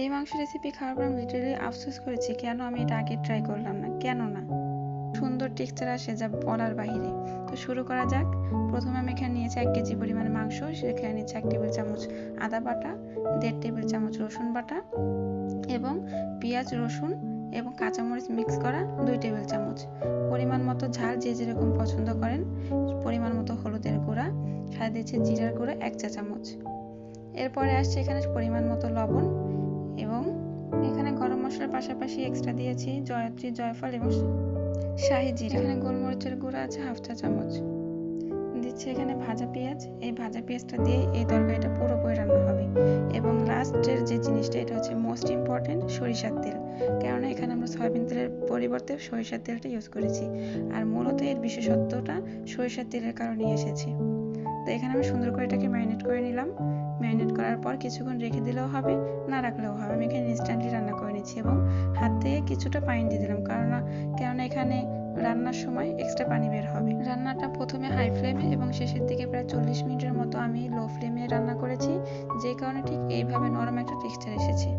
এই মাংস রেসিপি খাওয়ার পর আমি লিটারালি আফসোস করেছি কেন আমি এটা আগে ট্রাই করলাম না, কেন না। সুন্দর টেক্সচার আসে যা বলার বাহিরে। তো শুরু করা যাক। প্রথমে আমি এখানে নিয়েছি 1 কেজি পরিমাণ মাংস, সেখানে নিয়েছি 1 টেবিল চামচ আদা বাটা, 1.5 টেবিল চামচ রসুন বাটা এবং পেঁয়াজ রসুন এবং কাঁচামরিচ মিক্স করা 2 টেবিল চামচ। পরিমাণ মতো ঝাল যে যেরকম পছন্দ করেন। পরিমাণ মতো হলুদের গুঁড়া, সাথে দিয়েছি জিরার গুঁড়া 1 চা চামচ। এরপরে আসছে এখানে পরিমাণ মতো লবণ এবং এখানে গরম মশলার পাশাপাশি এক্সট্রা দিয়েছি জয়ত্রী, জয়ফল এবং শাহি জিরা। এখানে গোলমরিচের গুঁড়া আছে 1/2 চা চামচ। দিচ্ছি এখানে ভাজা পেঁয়াজ। এই ভাজা পেঁয়াজটা দিয়ে এই তরকারিটা পুরোপুরি রান্না হবে। এবং লাস্টের যে জিনিসটা, এটা হচ্ছে মোস্ট ইম্পর্টেন্ট, সরিষার তেল। কেননা এখানে আমরা সয়াবিন তেলের পরিবর্তে সরিষার তেলটা ইউজ করেছি। আর মূলত এর বিশেষত্বটা সরিষার তেলের কারণেই এসেছে। তো এখানে আমি সুন্দর করে এটাকে ম্যারিনেট করে নিলাম। ম্যারিনেট করার পর কিছুক্ষণ রেখে দিলেও হবে, না রাখলেও হবে। আমি এখানে ইনস্ট্যান্টলি রান্না করে নিচ্ছি এবং হাত থেকে কিছুটা পানি দিয়ে দিলাম, কেননা এখানে রান্নার সময় এক্সট্রা পানি বের হবে। রান্নাটা প্রথমে হাই ফ্লেমে এবং শেষের দিকে প্রায় 40 মিনিটের মতো আমি লো ফ্লেমে রান্না করেছি, যে কারণে ঠিক এইভাবে নরম একটা টেক্সচার এসেছে।